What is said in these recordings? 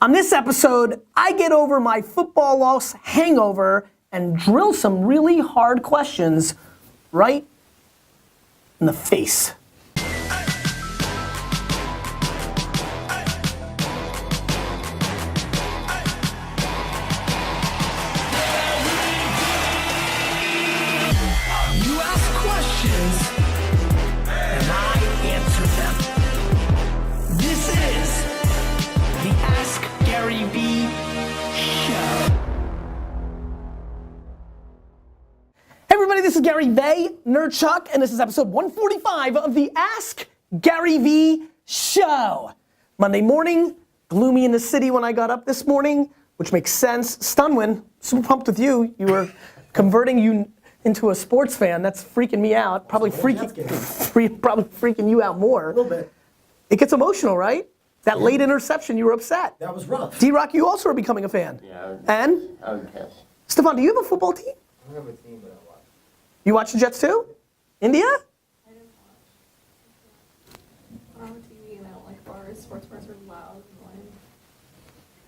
On this episode, I get over my football loss hangover and drill some really hard questions right in the face. This is Gary Vaynerchuk, and this is episode 145 of the Ask Gary V Show. Monday morning, gloomy in the city when I got up this morning, which makes sense. Stunwin, super pumped with you. You were converting you into a sports fan. That's freaking me out. Probably freaking you out more. A little bit. It gets emotional, right? That late interception, you were upset. That was rough. D-Rock, you also are becoming a fan. Yeah. And? I would guess. Stefan, do you have a football team? I don't have a team, but I watch. You watch the Jets too? India? I didn't watch. I don't have a TV and I don't like bars. Sports bars are loud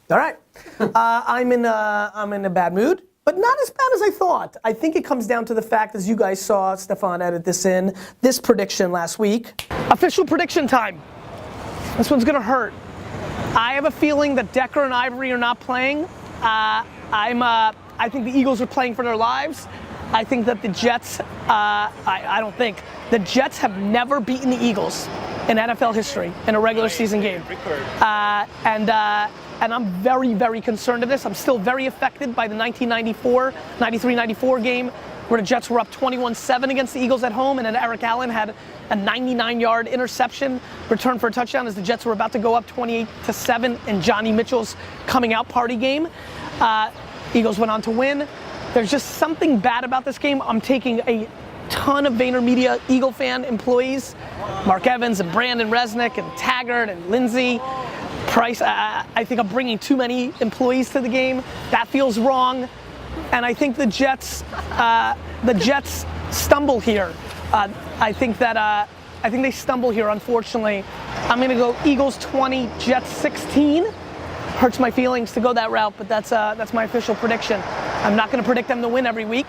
and All right. I'm in a bad mood, but not as bad as I thought. I think it comes down to the fact, as you guys saw, Stefan edit this in, this prediction last week. Official prediction time. This one's gonna hurt. I have a feeling that Decker and Ivory are not playing. I think the Eagles are playing for their lives. I think that the Jets, I don't think, the Jets have never beaten the Eagles in NFL history in a regular season game. And I'm very, very concerned of this. I'm still very affected by the 93-94 game where the Jets were up 21-7 against the Eagles at home, and then Eric Allen had a 99-yard interception return for a touchdown as the Jets were about to go up 28-7 in Johnny Mitchell's coming out party game. Eagles went on to win. There's just something bad about this game. I'm taking a ton of VaynerMedia Eagle fan employees, Mark Evans and Brandon Resnick and Taggart and Lindsay Price. I think I'm bringing too many employees to the game. That feels wrong. And I think the Jets stumble here. I think they stumble here, unfortunately. I'm gonna go Eagles 20, Jets 16. Hurts my feelings to go that route, but that's my official prediction. I'm not gonna predict them to win every week.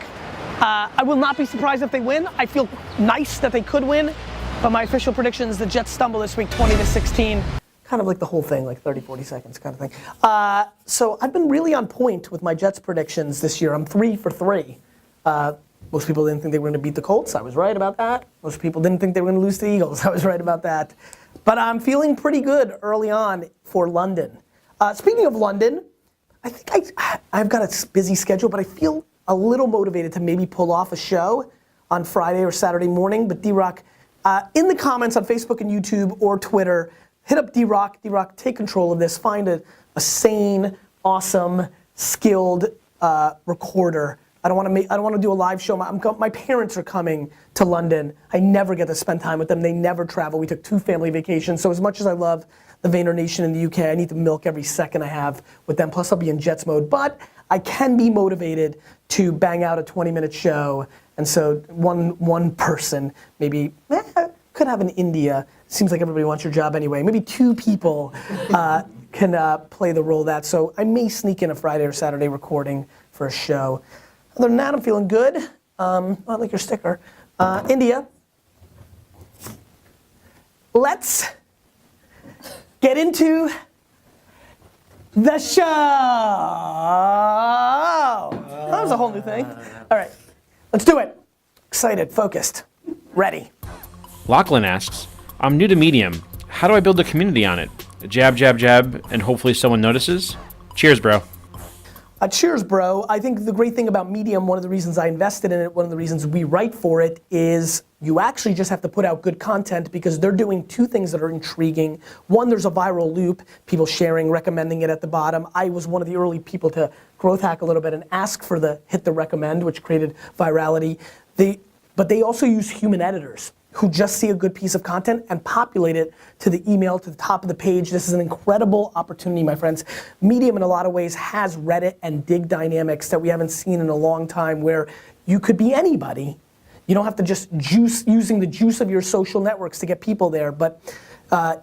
I will not be surprised if they win. I feel nice that they could win, but my official prediction is the Jets stumble this week, 20-16. Kind of like the whole thing, like 30, 40 seconds kind of thing. So I've been really on point with my Jets predictions this year. I'm 3 for 3. Most people didn't think they were gonna beat the Colts. I was right about that. Most people didn't think they were gonna lose to the Eagles. I was right about that. But I'm feeling pretty good early on for London. Speaking of London, I think I've got a busy schedule, but I feel a little motivated to maybe pull off a show on Friday or Saturday morning. But D-Rock, in the comments on Facebook and YouTube or Twitter, hit up D-Rock. D-Rock, take control of this. Find a sane, awesome, skilled recorder. I don't want to do a live show. My parents are coming to London. I never get to spend time with them. They never travel. We took 2 family vacations. So as much as I love the Vayner Nation in the UK, I need to milk every second I have with them. Plus I'll be in Jets mode. But I can be motivated to bang out a 20-minute show. And so one person, maybe, could have in India. Seems like everybody wants your job anyway. Maybe 2 people can play the role of that. So I may sneak in a Friday or Saturday recording for a show. Other than that, I'm feeling good. I like your sticker. India. Let's get into the show. That was a whole new thing. All right, let's do it. Excited, focused, ready. Lachlan asks, I'm new to Medium. How do I build a community on it? Jab, jab, jab, and hopefully someone notices? Cheers, bro. Cheers, bro. I think the great thing about Medium, one of the reasons I invested in it, one of the reasons we write for it, is you actually just have to put out good content because they're doing 2 things that are intriguing. One, there's a viral loop, people sharing, recommending it at the bottom. I was one of the early people to growth hack a little bit and ask for the hit the recommend, which created virality. But they also use human editors who just see a good piece of content and populate it to the email, to the top of the page. This is an incredible opportunity, my friends. Medium in a lot of ways has Reddit and dig dynamics that we haven't seen in a long time, where you could be anybody. You don't have to just using the juice of your social networks to get people there, but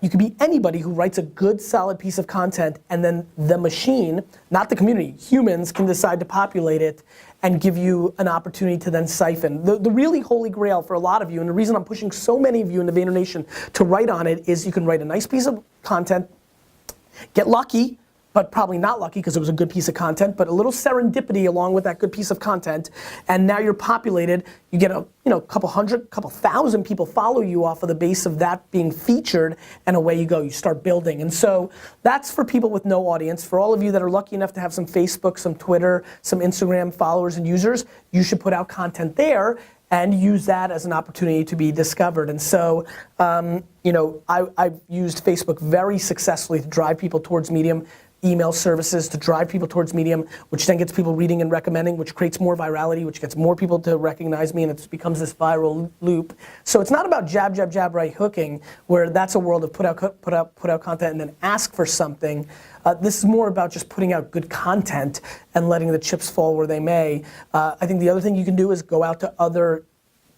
You could be anybody who writes a good, solid piece of content, and then the machine, not the community, humans can decide to populate it and give you an opportunity to then siphon. The really holy grail for a lot of you, and the reason I'm pushing so many of you in the VaynerNation to write on it, is you can write a nice piece of content, get lucky, but probably not lucky because it was a good piece of content, but a little serendipity along with that good piece of content, and now you're populated. You get a couple hundred, couple thousand people follow you off of the base of that being featured, and away you go. You start building, and so that's for people with no audience. For all of you that are lucky enough to have some Facebook, some Twitter, some Instagram followers and users, you should put out content there and use that as an opportunity to be discovered. And so, I've used Facebook very successfully to drive people towards Medium, email services to drive people towards Medium, which then gets people reading and recommending, which creates more virality, which gets more people to recognize me, and it becomes this viral loop. So it's not about jab, jab, jab, right hooking, where that's a world of put out content and then ask for something. This is more about just putting out good content and letting the chips fall where they may. I think the other thing you can do is go out to other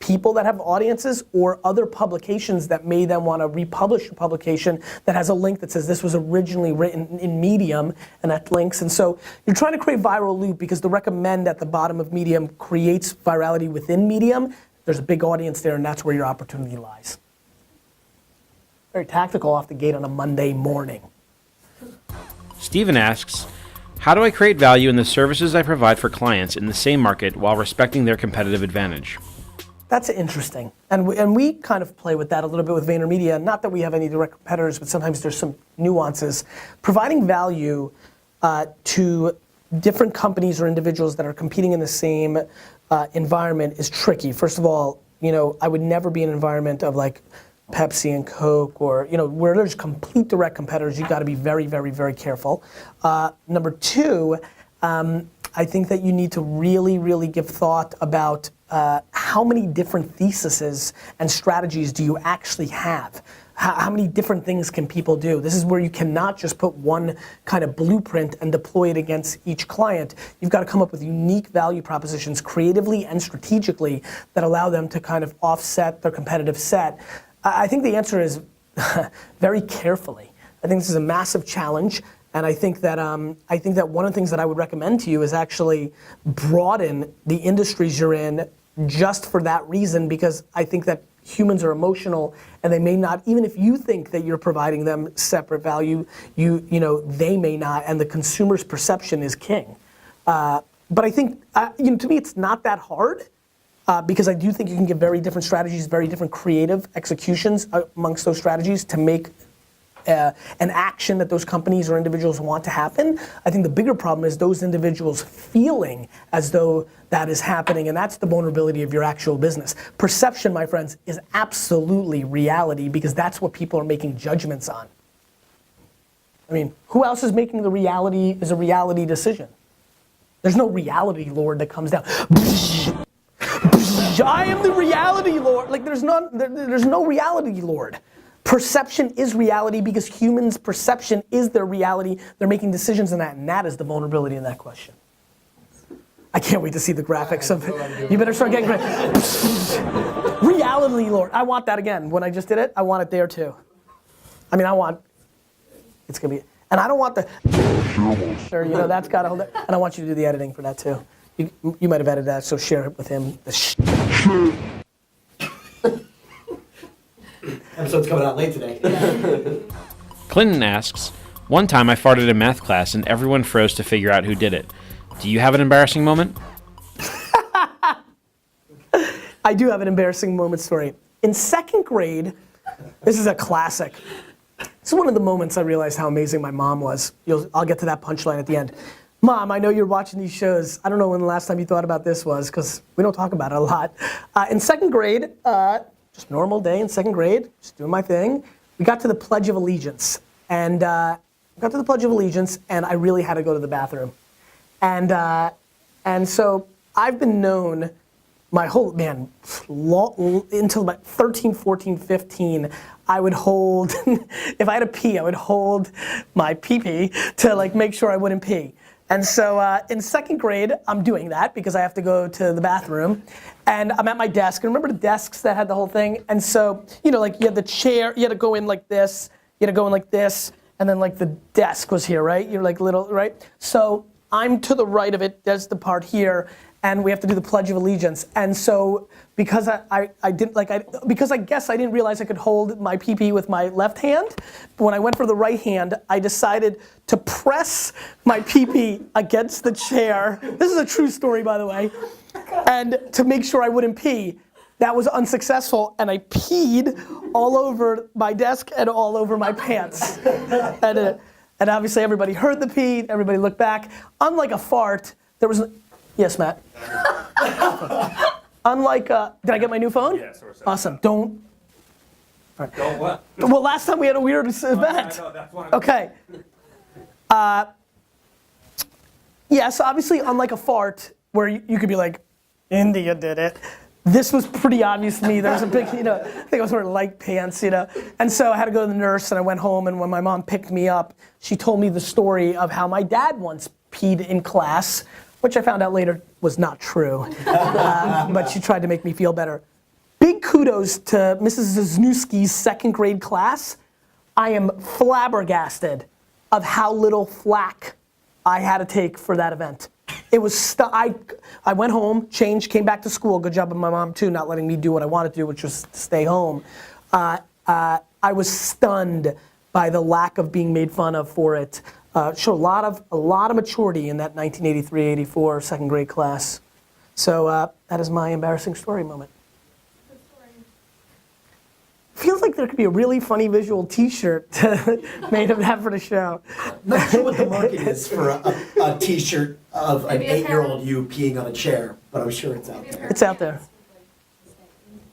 people that have audiences or other publications that may then want to republish a publication that has a link that says this was originally written in Medium, and that links. And so you're trying to create viral loop because the recommend at the bottom of Medium creates virality within Medium. There's a big audience there, and that's where your opportunity lies. Very tactical off the gate on a Monday morning. Steven asks, how do I create value in the services I provide for clients in the same market while respecting their competitive advantage? That's interesting, and we kind of play with that a little bit with VaynerMedia. Not that we have any direct competitors, but sometimes there's some nuances. Providing value to different companies or individuals that are competing in the same environment is tricky. First of all, I would never be in an environment of like Pepsi and Coke, or where there's complete direct competitors. You got to be very, very, very careful. Number two, I think that you need to really, really give thought about how many different theses and strategies do you actually have? How many different things can people do? This is where you cannot just put one kind of blueprint and deploy it against each client. You've got to come up with unique value propositions creatively and strategically that allow them to kind of offset their competitive set. I think the answer is very carefully. I think this is a massive challenge. And I think that one of the things that I would recommend to you is actually broaden the industries you're in just for that reason, because I think that humans are emotional, and they may not, even if you think that you're providing them separate value, they may not, and the consumer's perception is king. But I think, to me, it's not that hard. Because I do think you can get very different strategies, very different creative executions amongst those strategies to make an action that those companies or individuals want to happen. I think the bigger problem is those individuals feeling as though that is happening, and that's the vulnerability of your actual business. Perception, my friends, is absolutely reality, because that's what people are making judgments on. I mean, who else is making a reality decision? There's no reality lord that comes down. I am the reality lord. Like there's no reality lord. Perception is reality because humans' perception is their reality. They're making decisions in that, and that is the vulnerability in that question. I can't wait to see the graphics of it. You better start getting reality lord. I want that again. When I just did it, I want it there too. I mean, it's gonna be, and I don't want the, that's gotta hold it. And I want you to do the editing for that too. You might have edited that, so share it with him. Episode's coming out late today. Clinton asks, one time I farted in math class and everyone froze to figure out who did it. Do you have an embarrassing moment? I do have an embarrassing moment story. In second grade, this is a classic. This is one of the moments I realized how amazing my mom was. I'll get to that punchline at the end. Mom, I know you're watching these shows. I don't know when the last time you thought about this was, because we don't talk about it a lot. In second grade, just normal day in second grade, just doing my thing. We got to the Pledge of Allegiance, and I really had to go to the bathroom. And so I've been known my whole, until about 13, 14, 15, I would hold, if I had to pee, I would hold my pee-pee to like make sure I wouldn't pee. And so in second grade, I'm doing that because I have to go to the bathroom. And I'm at my desk. And remember the desks that had the whole thing? And so, you know, like you had the chair, you had to go in like this, you had to go in like this, and then like the desk was here, right? You're like little, right? So I'm to the right of it, there's the part here, and we have to do the Pledge of Allegiance. And so because because I guess I didn't realize I could hold my PP with my left hand, but when I went for the right hand, I decided to press my PP against the chair. This is a true story, by the way. And to make sure I wouldn't pee. That was unsuccessful, and I peed all over my desk and all over my pants. And obviously everybody heard the pee, everybody looked back. Unlike a fart, there was, yes, Matt? Unlike, did I get my new phone? Yeah, sort of. Awesome, don't. All right. Don't what? Well, last time we had a weird event. I know, that's one. Okay. Yes, obviously, unlike a fart, where you could be like, India did it. This was pretty obvious to me. There was a big, you know, I think I was wearing light pants, you know. And so I had to go to the nurse, and I went home, and when my mom picked me up, she told me the story of how my dad once peed in class, which I found out later was not true. But she tried to make me feel better. Big kudos to Mrs. Wisniewski's second grade class. I am flabbergasted of how little flack I had to take for that event. It was, I went home, changed, came back to school. Good job of my mom too, not letting me do what I wanted to do, which was stay home. I was stunned by the lack of being made fun of for it. Showed a lot of maturity in that 1983-84 second grade class. So that is my embarrassing story moment. Good story. Feels like there could be a really funny visual T-shirt made of that for the show. Not sure what the market is for a T-shirt of an Maybe a 8-year-old you peeing on a chair, but I'm sure it's out there. It's out there.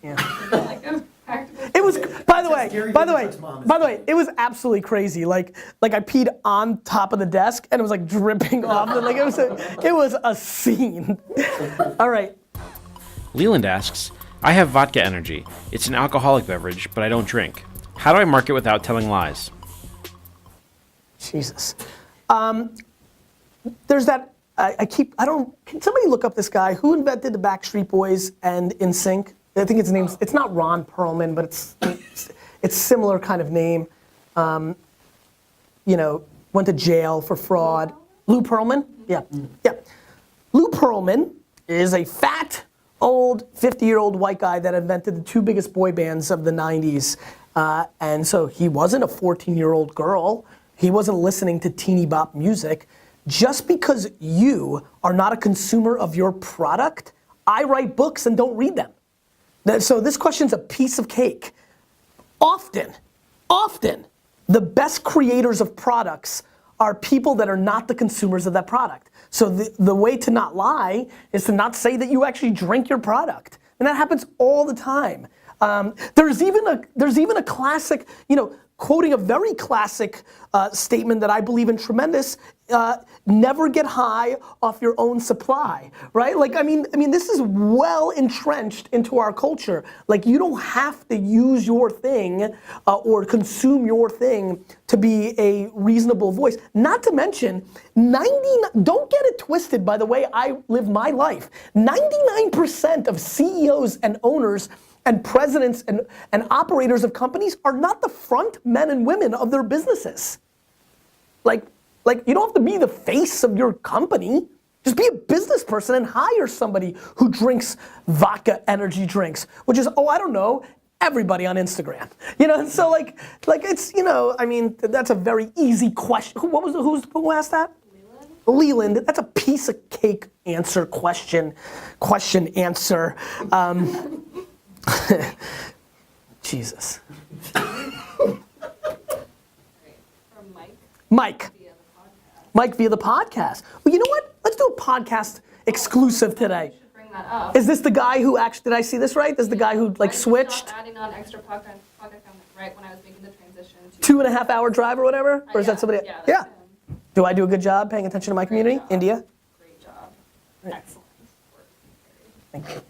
Yeah. Like a practical. It was, by the Gary way, Vaynerchuk's it was absolutely crazy. Like I peed on top of the desk and it was like dripping off. Like it was a scene. All right. Leland asks, I have vodka energy. It's an alcoholic beverage, but I don't drink. How do I market without telling lies? Jesus. There's that, can somebody look up this guy? Who invented the Backstreet Boys and NSYNC? I think his name's, it's not Ron Perlman, but it's similar kind of name. You know, went to jail for fraud. Lou Pearlman? Yeah, yeah. Lou Pearlman is a fat, old, 50-year-old white guy that invented the two biggest boy bands of the 90s. And so he wasn't a 14-year-old girl. He wasn't listening to teeny bop music. Just because you are not a consumer of your product, I write books and don't read them. So this question's a piece of cake. Often, the best creators of products are people that are not the consumers of that product. So the way to not lie is to not say that you actually drink your product. And that happens all the time. There's even a classic, you know, quoting a very classic statement that I believe in tremendous, never get high off your own supply, right? Like, I mean, this is well entrenched into our culture. Like, you don't have to use your thing or consume your thing to be a reasonable voice. Not to mention, don't get it twisted by the way I live my life. 99% of CEOs and owners and presidents and operators of companies are not the front men and women of their businesses. Like you don't have to be the face of your company. Just be a business person and hire somebody who drinks vodka energy drinks, which is, I don't know, everybody on Instagram. You know, and so like it's, you know, I mean, that's a very easy question. Who asked that? Leland. That's a piece of cake answer question answer. Jesus. From Mike. Mike. Via the podcast. Mike via the podcast. Well, you know what? Let's do a podcast exclusive today. Should bring that up. Is this the guy who actually, did I see this right? This is the guy who like I'm switched? just adding on extra podcast content right when I was making the transition to 2.5 hour drive or whatever? Or is that somebody? Yeah. Yeah. That's him. Do I do a good job paying attention to my community? job. India? Great job. Excellent work.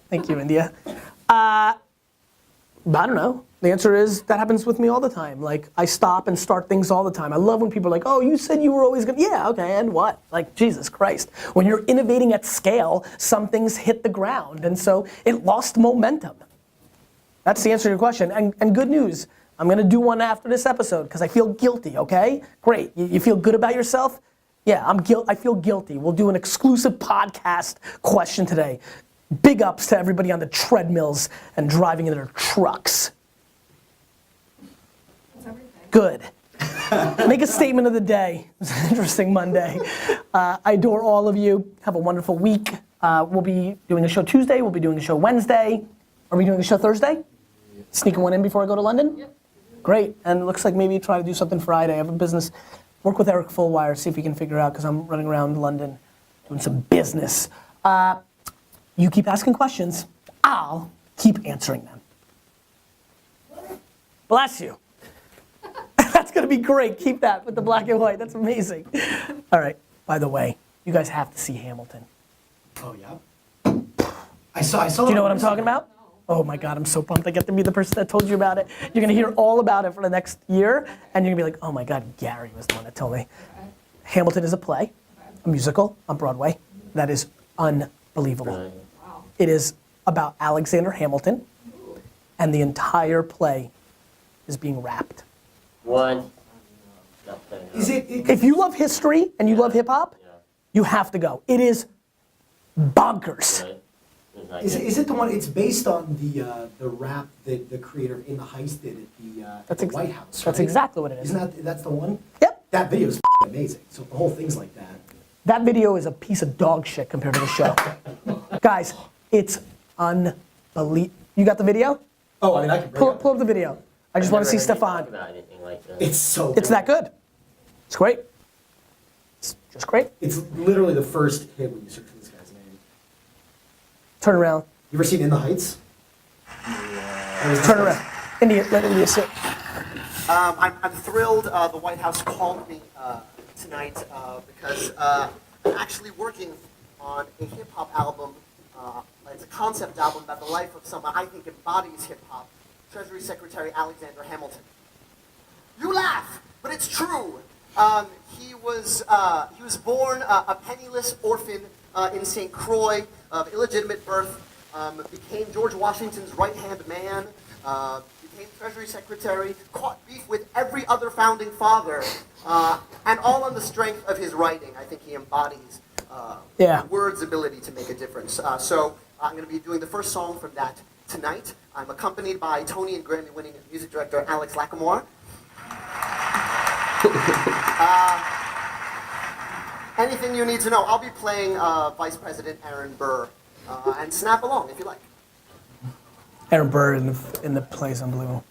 Thank you, India. I don't know. The answer is that happens with me all the time. Like, I stop and start things all the time. I love when people are like, oh, you said you were always gonna, yeah, okay, and what? Like, Jesus Christ. When you're innovating at scale, some things hit the ground, and so it lost momentum. That's the answer to your question, and good news, I'm gonna do one after this episode, because I feel guilty, okay? Great, you feel good about yourself? Yeah, I feel guilty. We'll do an exclusive podcast question today. Big ups to everybody on the treadmills and driving in their trucks. That's everything. Good. Make a statement of the day. It's an interesting Monday. I adore all of you. Have a wonderful week. We'll be doing a show Tuesday. We'll be doing a show Wednesday. Are we doing a show Thursday? Sneaking one in before I go to London? Yep. Great. And it looks like maybe try to do something Friday. I have a business. Work with Eric Fullwire, see if we can figure out, because I'm running around London doing some business. You keep asking questions. I'll keep answering them. Bless you. That's gonna be great. Keep that with the black and white. That's amazing. All right. By the way, you guys have to see Hamilton. Oh yeah. I saw. Do you know what I'm talking about? Oh my God, I'm so pumped. I get to be the person that told you about it. You're gonna hear all about it for the next year, and you're gonna be like, oh my God, Gary was the one that told me. Hamilton is a play, a musical on Broadway that is unbelievable. Wow. It is about Alexander Hamilton, and the entire play is being rapped. What? Is it? If you love history and you love hip hop, you have to go. It is bonkers. Is it the one? It's based on the rap that the creator of In the Heights did at the White House. That's right? exactly what it is. Isn't that's the one? Yep. That video is amazing. So the whole thing's like that. That video is a piece of dog shit compared to the show. Guys, it's unbelievable. You got the video? Oh, I mean, I can bring Pull up the video. I just want to see Stefan. It's so. It's that good. It's great. It's just great. It's literally the first hit when you search for this guy's name. Turn around. You ever seen In the Heights? Turn around. India, let India sit. I'm thrilled the White House called me tonight because I'm actually working on a hip hop album. It's a concept album about the life of someone I think embodies hip hop, Treasury Secretary Alexander Hamilton. You laugh, but it's true. He was born a penniless orphan in St. Croix of illegitimate birth. Became George Washington's right-hand man. Became Treasury Secretary. Caught beef with every other founding father, and all on the strength of his writing. I think he embodies words' ability to make a difference. So I'm going to be doing the first song from that tonight. I'm accompanied by Tony and Grammy-winning music director Alex Lacamoire. Anything you need to know, I'll be playing Vice President Aaron Burr, and snap along if you like. Aaron Burr in the play is unbelievable.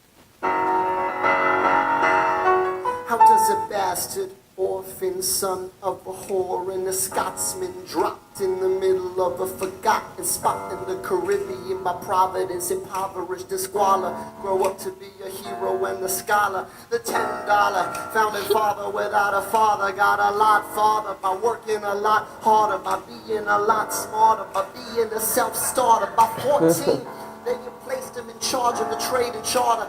How does a bastard orphan son of a whore and a Scotsman dropped in the middle of a forgotten spot in the Caribbean by providence, impoverished and squalor, grow up to be a hero and a scholar? The $10 founding father without a father got a lot farther by working a lot harder, by being a lot smarter, by being a self-starter. By 14, they placed him in charge of the trade and charter.